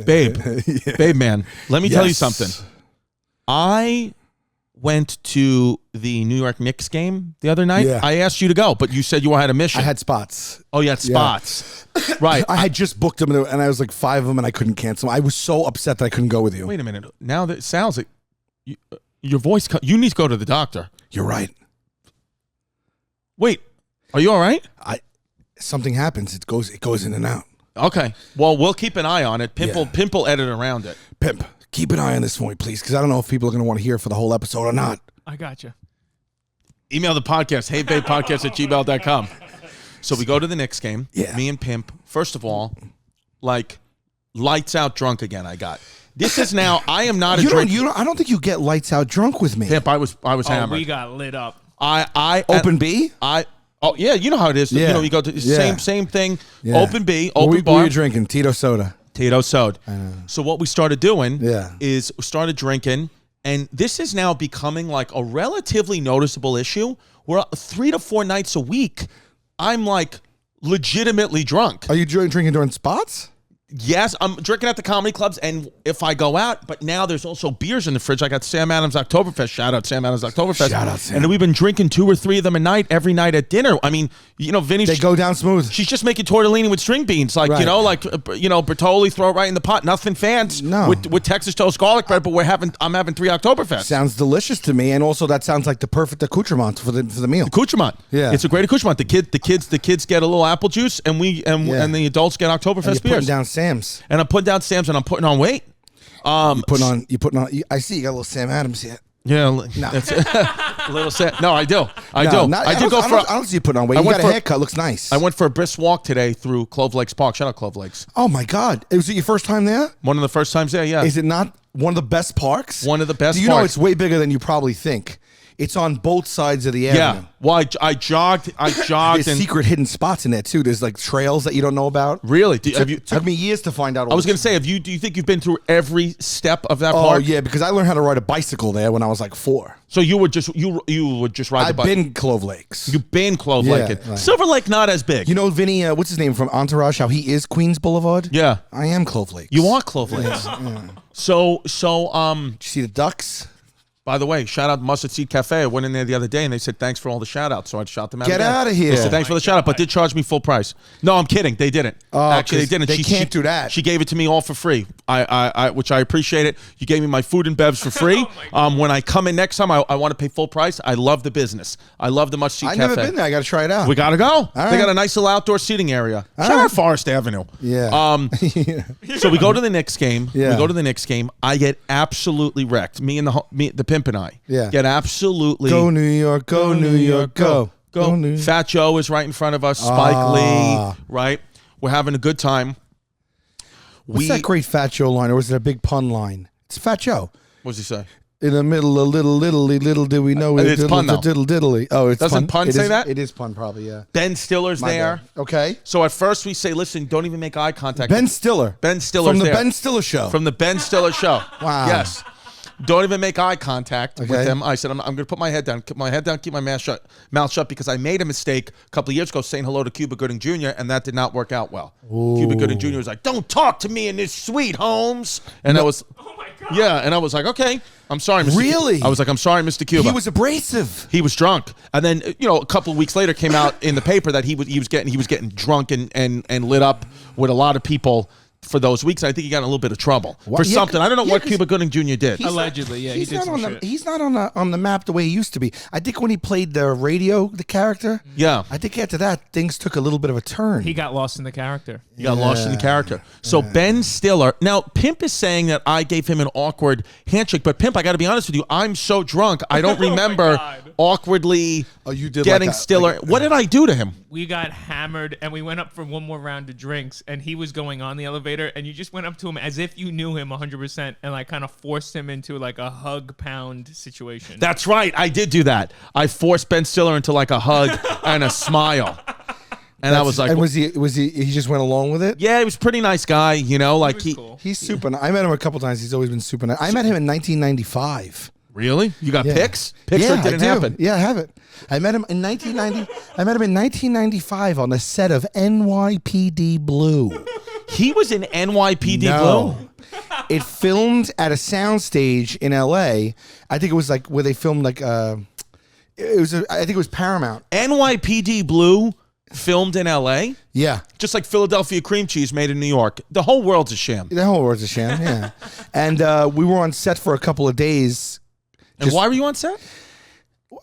Babe, man, let me tell you something. I went to the New York Knicks game the other night. Yeah. I asked you to go, but you said you had a mission. I had spots. Oh, you had spots. Right. I had just booked them, and I was like 5 of them, and I couldn't cancel them. I was so upset that I couldn't go with you. Wait a minute. Now that it sounds like your voice, you need to go to the doctor. You're right. Wait, are you all right? Something happens. It goes in and out. Okay. Well, we'll keep an eye on it. Pimple edit around it. Pimp, keep an eye on this for me, please, because I don't know if people are going to want to hear for the whole episode or not. I got you. Email the podcast, heybabepodcast@gmail.com. So we go to the Knicks game. Yeah. Me and Pimp. First of all, like lights out drunk again. I got. This is now. I am not a drink. I don't think you get lights out drunk with me. Pimp. I was hammered. We got lit up. Open B. Oh yeah, you know how it is. Yeah. You know, you go to same thing. Yeah. Open B, open bar. What were you drinking? Tito soda. Tito soda. So what we started doing Yeah. is we started drinking, and this is now becoming like a relatively noticeable issue. Where 3 to 4 nights a week, I'm like legitimately drunk. Are you drinking during spots? Yes, I'm drinking at the comedy clubs, and if I go out, but now there's also beers in the fridge. I got Sam Adams Oktoberfest. Shout out Sam Adams Oktoberfest. Shout out Sam. And we've been drinking 2 or 3 of them a night, every night at dinner. I mean, you know, Vinny. They go down smooth. She's just making tortellini with string beans, like, Right. you know, Bertolli, throw it right in the pot. Nothing fancy. No. With Texas toast garlic bread, but I'm having 3 Oktoberfest. Sounds delicious to me, and also that sounds like the perfect accoutrement for the meal. Accoutrement. Yeah. It's a great accoutrement. The kids get a little apple juice, and and the adults get Oktoberfest And you're putting beers. down Sam's. And I'm putting down Sam's, and I'm putting on weight. You putting on. I see you got a little Sam Adams here. Yeah, that's a little set. No, I do. I do. I don't see you putting on weight. You got a haircut. Looks nice. I went for a brisk walk today through Clove Lakes Park. Shout out Clove Lakes. Oh my God! Was it your first time there? One of the first times there. Yeah. Is it not one of the best parks? One of the best. Do you know it's way bigger than you probably think? It's on both sides of the avenue. Yeah. Well, I jogged. There's secret hidden spots in there too. There's like trails that you don't know about. Really? Took me years to find out. I was going to say, do you think you've been through every step of that Oh park? yeah, because I learned how to ride a bicycle there when I was like 4. So you would just ride the bike. I've been Clove Lakes. You've been Clove Lake. Right. Silver Lake not as big. You know Vinny, what's his name from Entourage? How he is Queens Boulevard. Yeah. I am Clove Lakes. You are Clove Lakes. Yeah. So Did you see the ducks? by the way, shout out Mustard Seed Cafe. I went in there the other day and they said thanks for all the shout outs. So I shot them out. Get again. out of here. They said thanks for the shout out, but did charge me full price. No, I'm kidding. They didn't. Oh, actually, they didn't. They can't do that. She gave it to me all for free. Which I appreciate it. You gave me my food and bevs for free. When I come in next time, I want to pay full price. I love the business. I love the Mustard Seed Cafe. I've never been there. I got to try it out. We gotta go. All They right. got a nice little outdoor seating area. Shout out Forest Avenue. Yeah. So we go to the Knicks game. Yeah. We go to the Knicks game. I get absolutely wrecked. Me and the pimp and I. Yeah. Get absolutely. Go New York, go New York, go. Go. New York. Fat Joe is right in front of us. Spike Lee. Right. We're having a good time. What's that great Fat Joe line, or was it a big pun line? It's Fat Joe. What's he say? In the middle of little do we know It's pun, though. diddly. Oh, it's Doesn't pun say that? It is pun, probably, yeah. Ben Stiller's My there. bad. Okay. So at first we say, listen, don't even make eye contact. Ben Stiller. Ben Stiller's From the there. Ben Stiller Show. From the Ben Stiller Show. Wow. Yes. Don't even make eye contact with Okay. him. I said, I'm going to put my head down, keep my mouth shut because I made a mistake a couple of years ago saying hello to Cuba Gooding Jr., and that did not work out well. Ooh. Cuba Gooding Jr. was like, don't talk to me in this suite, Holmes. And I was, oh my God. Yeah, and I was like, okay, I'm sorry, Mr. Really? I was like, I'm sorry, Mr. Cuba. He was abrasive. He was drunk, and then a couple of weeks later came out in the paper that he was getting drunk and lit up with a lot of people for those weeks. I think he got in a little bit of trouble for something. I don't know what Cuba Gooding Jr. did. Allegedly, yeah, he did some shit. He's not on the map the way he used to be. I think when he played the character. Yeah. I think after that things took a little bit of a turn. He got lost in the character. He got lost in the character. So Ben Stiller. Now, Pimp is saying that I gave him an awkward handshake, but Pimp, I got to be honest with you, I'm so drunk, I don't remember awkwardly you did getting like a- Stiller. What did I do to him? We got hammered and we went up for one more round of drinks, and he was going on the elevator, and you just went up to him as if you knew him 100% and like kind of forced him into like a hug pound situation. That's right. I did do that. I forced Ben Stiller into like a hug and a smile. And I was like, and was he just went along with it? yeah, he was a pretty nice guy, like He was cool. He's super nice. I met him a couple times. He's always been super nice. I met him in 1995. Really? You got Yeah. pics? Pics Yeah, that didn't I do. happen. Yeah, I have it. I met him in 1990. I met him in 1995 on the set of NYPD Blue. He was in NYPD No. Blue? It filmed at a soundstage in L.A. I think it was like where they filmed like I think it was Paramount. NYPD Blue filmed in L.A.? Yeah. Just like Philadelphia cream cheese made in New York. The whole world's a sham. The whole world's a sham, yeah. And we were on set for a couple of days. And why were you on set?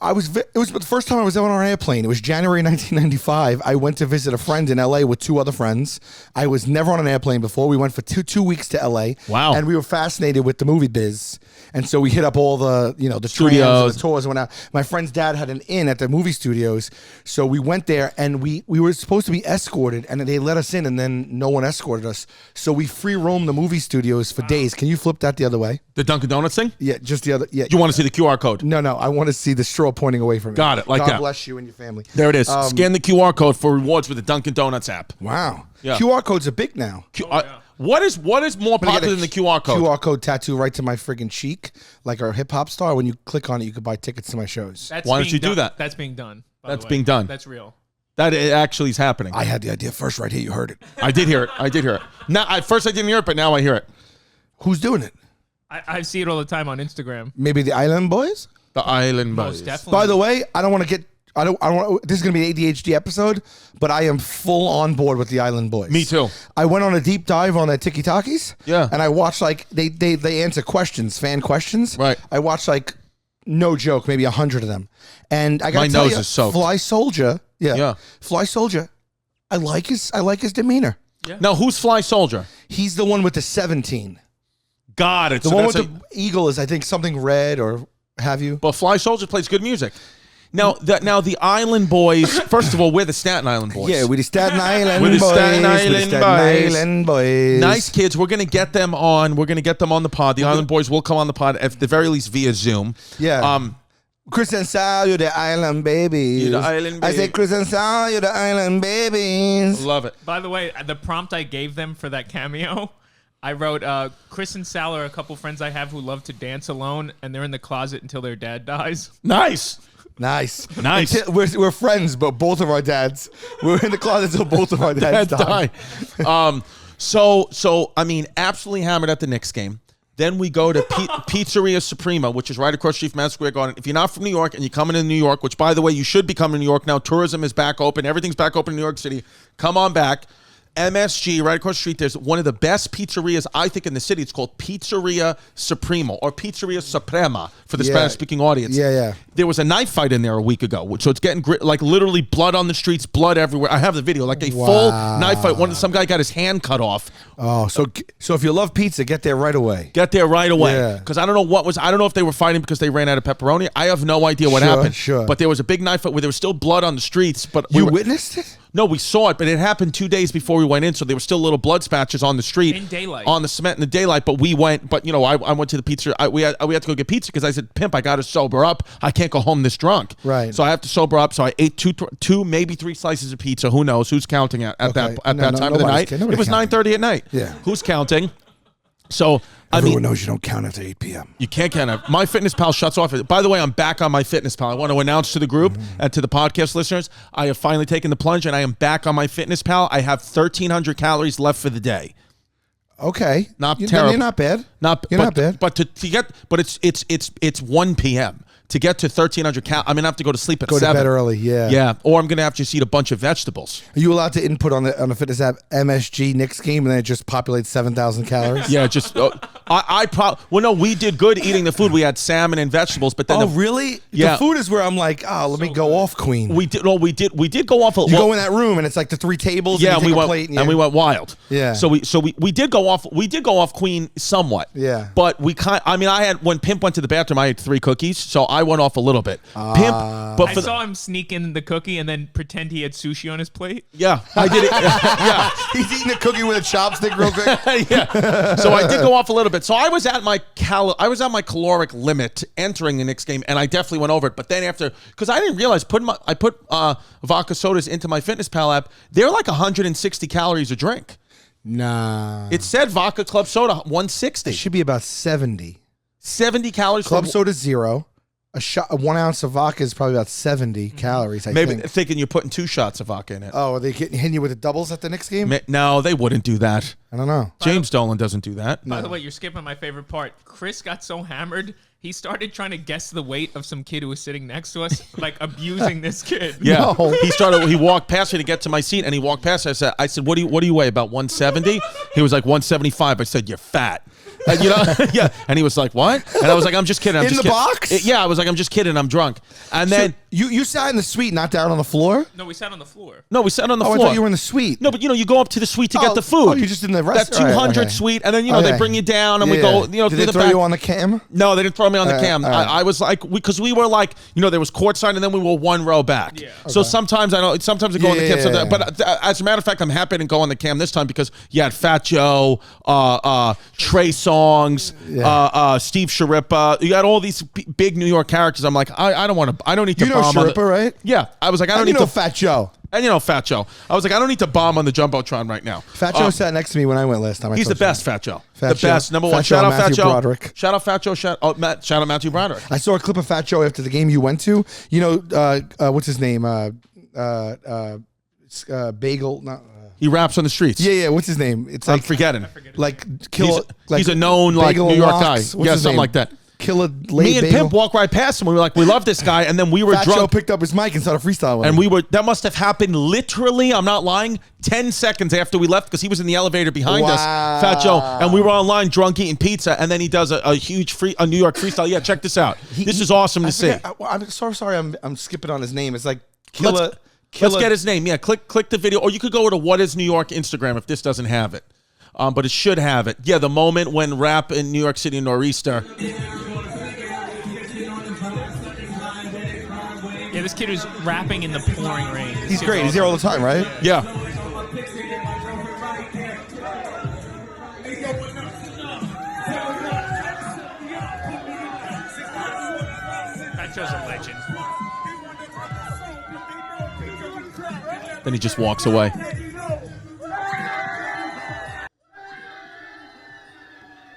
It was the first time I was on an airplane. It was January 1995. I went to visit a friend in LA with 2 other friends. I was never on an airplane before. We went for two weeks to LA. Wow. And we were fascinated with the movie biz. And so we hit up all the, the Studios. trams and the tours and went out. My friend's dad had an inn at the movie studios. So we went there and we were supposed to be escorted and they let us in and then no one escorted us. So we free roamed the movie studios for days. Can you flip that the other way? The Dunkin Donuts thing? Yeah, just the other. Yeah. You want to see the QR code? No, I want to see the straw pointing away from me. Got it, like God that. bless you and your family. There it is. Scan the QR code for rewards with the Dunkin Donuts app. Wow. Yeah. QR codes are big now. What is more popular than the QR code? QR code tattoo right to my friggin' cheek, like our hip hop star. When you click on it, you could buy tickets to my shows. Why don't you do that? That's being done. That's being done. That's real. That actually is happening. I had the idea first right here. You heard it. I did hear it. Now, at first I didn't hear it, but now I hear it. Who's doing it? I see it all the time on Instagram. Maybe the Island Boys? The Island Most Boys. definitely. By the way, I don't want to get... I don't want. This is going to be an ADHD episode, but I am full on board with the Island Boys. Me too. I went on a deep dive on their Tiki Takis. Yeah. And I watched like they answer questions, fan questions. Right. I watched like, no joke, maybe 100 of them. And I got to tell nose you, is soaked. Fly Soldier. Yeah. Fly Soldier. I like his demeanor. Yeah. Now, who's Fly Soldier? He's the one with the 17. God, it's The one with the eagle is I think something red or have you. But Fly Soldier plays good music. Now, the Island Boys. First of all, we're the Staten Island Boys. Yeah, with the Staten Island With the boys. Staten with the Island Staten boys. Island boys. Nice kids. We're gonna get them on. We're gonna get them on the pod. The Island Boys will come on the pod at the very least via Zoom. Yeah. Chris and Sal, you're the island babies. You're the island I say babies. Chris and Sal, you're the island babies. Love it. By the way, the prompt I gave them for that cameo, I wrote, Chris and Sal are a couple friends I have who love to dance alone, and they're in the closet until their dad dies. Nice. Nice. Nice. We're friends, but both of our dads. We're in the closet until both of our dads die. So I mean, absolutely hammered at the Knicks game. Then we go to Pizzeria Suprema, which is right across the street from Madison Square Garden. If you're not from New York and you're coming to New York, which, by the way, you should be coming to New York now. Tourism is back open. Everything's back open in New York City. Come on back. MSG, right across the street, there's one of the best pizzerias, I think, in the city. It's called Pizzeria Suprema or Pizzeria Suprema for the Spanish-speaking audience. Yeah. There was a knife fight in there a week ago, so it's getting like literally blood on the streets, blood everywhere. I have the video, like a full knife fight. Some guy got his hand cut off. Oh, so if you love pizza, get there right away. Get there right away. Yeah. Because I don't know if they were fighting because they ran out of pepperoni. I have no idea what happened. Sure. But there was a big knife fight where there was still blood on the streets. But You witnessed it? No, we saw it, but it happened 2 days before we went in, so there were still little blood spatches on the street. In daylight. On the cement in the daylight, but we went, I went to the pizza. We had to go get pizza because I said, Pimp, I got to sober up. I can't go home this drunk. Right. So I have to sober up, so I ate two, maybe 3 slices of pizza. Who knows? Who's counting at that time of the night? It was 9:30 at night. Yeah. Who's counting? So, Everyone knows you don't count after 8 p.m. You can't count out. My Fitness Pal shuts off. By the way, I'm back on my Fitness Pal. I want to announce to the group and to the podcast listeners, I have finally taken the plunge and I am back on my Fitness Pal. I have 1,300 calories left for the day. Okay. Not terrible. You're not bad. Not bad. But it's 1 p.m. To get to 1,300 calories, I'm gonna have to go to sleep at 7. Go to bed early, yeah. Yeah, or I'm gonna have to just eat a bunch of vegetables. Are you allowed to input on the fitness app MSG Knicks game and then it just populates 7,000 calories? Yeah, just no, we did good eating the food. We had salmon and vegetables, but then Really? Yeah. The food is where I'm like, let me go off, Queen. we did go off. You go in that room and it's like the 3 tables. Yeah, and we you take a went plate and we went wild. Yeah. So we did go off. We did go off Queen somewhat. Yeah. But I had when Pimp went to the bathroom, I had 3 cookies, so I went off a little bit. Pimp, but I saw him sneak in the cookie and then pretend he had sushi on his plate. Yeah, I did it. Yeah. He's eating a cookie with a chopstick real quick. Yeah. So I did go off a little bit. So I was at my caloric limit entering the Knicks game, and I definitely went over it. But then after, because I didn't realize I put vodka sodas into my Fitness Pal app. They're like 160 calories a drink. Nah. It said vodka club soda 160. It should be about 70. 70 calories. Club soda 0. a shot, 1 ounce of vodka is probably about 70 calories. I Maybe think. thinking you're putting 2 shots of vodka in it. Oh, are they hitting you with the doubles at the Knicks game? No, they wouldn't do that. I don't know. James Dolan doesn't do that. By the way, you're skipping my favorite part. Chris got so hammered, he started trying to guess the weight of some kid who was sitting next to us, like abusing this kid. Yeah, No. he walked past me to get to my seat, and he walked past. I said, what do you weigh? About 170? He was like 175. I said, you're fat. You know, yeah. And he was like, what? And I was like, I'm just kidding. I'm In just the kidding. box? Yeah, I was like, I'm just kidding. I'm drunk. And then You sat in the suite, not down on the floor? No, we sat on the floor. no, we sat on the Oh, floor. I thought you were in the suite. No, but you go up to the suite to get the food. Oh, you're just in the That restaurant. 200 Okay. suite, and then they Okay. bring you down, and we Yeah. go Did through they the throw back. you on the cam? No, they didn't throw me on the cam. all right. I was like, because we were like, there was courtside, and then we were 1 row back. Yeah. So sometimes I go on the cam. Yeah. But as a matter of fact, I'm happy I didn't go on the cam this time because you had Fat Joe, Trey Songz, Steve Sharippa. You had all these big New York characters. I'm like, I don't need to You know bomb on the, Sharippa, right? Yeah, I was like, I don't And need you know to. Fat Joe. And Fat Joe. I was like, I don't need to bomb on the Jumbotron right now. Fat Joe sat next to me when I went last time. He's the best, Fat Joe. Fat The Joe. best. Number Fat one. Joe, Shout out Fat Matthew Joe. Broderick. Shout out Fat Joe. Shout out Matthew Broderick. I saw a clip of Fat Joe after the game you went to. You know, what's his name? Bagel. Not, He raps on the streets. yeah. What's his name? It's I'm like forgetting. He's a known Bagel New York guy. Locks. What's Yeah, his something name? like that. Killer Me and Pimp walked right past him. We were like, we love this guy, and then we were Fat Joe drunk. picked up his mic and started freestyling. And that must have happened literally, I'm not lying, 10 seconds after we left because he was in the elevator behind us, Fat Joe. And we were online drunk eating pizza, and then he does a huge New York freestyle. Yeah, check this out. This is awesome to see. I'm so sorry I'm skipping on his name. It's like Killer. Let's get his name. Yeah, click the video. Or you could go to What Is New York Instagram if this doesn't have it. But it should have it. Yeah, the moment when rap in New York City Nor'easter. Yeah, this kid was rapping in the pouring rain. He's great. He's here all the time, right? Yeah. Fat Joe's a legend. Then he just walks away.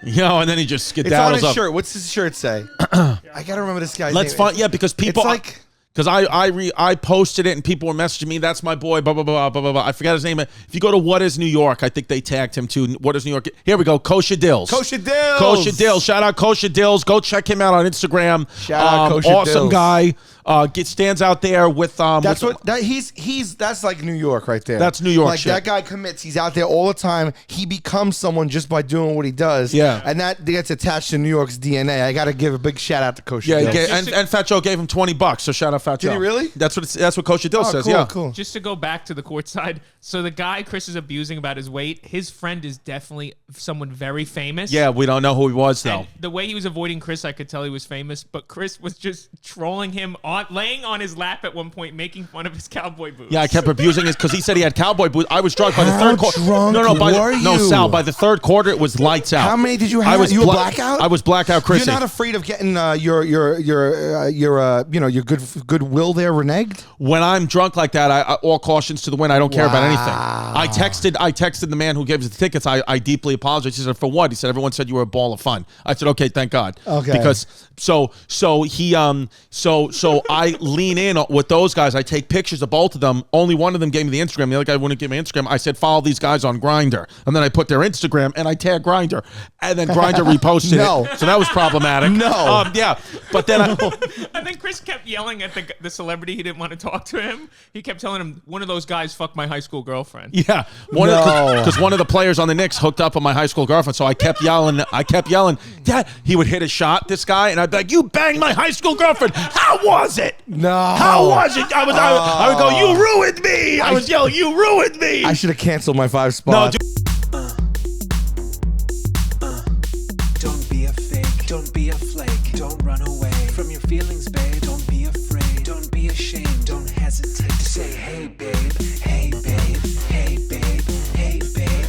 And then he just skedaddles It's on his up. shirt. What's his shirt say? I gotta remember this guy's Let's name. find. Yeah, because people. It's like. Because I posted it and people were messaging me. That's my boy. Blah blah blah blah blah blah. I forgot his name. If you go to What Is New York, I think they tagged him too. What Is New York? Here we go. Kosher Dills. Kosher Dills. Kosher Dills. Shout out Kosher Dills. Go check him out on Instagram. Shout out Kosher awesome Dills. guy. Stands out there with. That's with, what that he's that's like New York right there. That's New York Like shit. that guy commits. He's out there all the time. He becomes someone just by doing what he does. Yeah. And that gets attached to New York's DNA. I got to give a big shout out to Kosher Yeah, Dills. and Fat Joe gave him $20. So shout out Fat Joe. Did he really? That's what Kosher Dills says. Cool, Yeah. cool. Just to go back to the court side, so the guy Chris is abusing about his weight, his friend is definitely someone very famous. Yeah, we don't know who he was though. And the way he was avoiding Chris, I could tell he was famous, but Chris was just trolling him, laying on his lap at one point, making fun of his cowboy boots. Yeah, I kept abusing his because he said he had cowboy boots. I was drunk by the How third quarter. drunk were you? Sal. By the third quarter, it was lights out. How many did you have? I was You were blackout? I was blackout, Chrissy. You're not afraid of getting your goodwill there reneged? When I'm drunk like that, I all cautions to the wind. I don't care about anything. I texted the man who gave us the tickets. I deeply apologize. He said, for what? He said, everyone said you were a ball of fun. I said, okay, thank God. Okay. Because so I lean in with those guys. I take pictures of both of them. Only one of them gave me the Instagram. The other guy wouldn't give me Instagram. I said, follow these guys on Grindr. And then I put their Instagram and I tagged Grindr. And then Grindr reposted No. it. So that was problematic. No. Yeah. But then And then Chris kept yelling at the celebrity he didn't want to talk to him. He kept telling him, one of those guys fucked my high school girlfriend. Yeah, because one of the players on the Knicks hooked up with my high school girlfriend, so I kept yelling. Dad, he would hit a shot, this guy, and I'd be like, "You banged my high school girlfriend. How was it? No. How was it?" I would go, "You ruined me." I was yelling, "You ruined me." I should have canceled my 5 spot. No, Don't be a fake, don't be a flake, don't run away from your feelings, babe.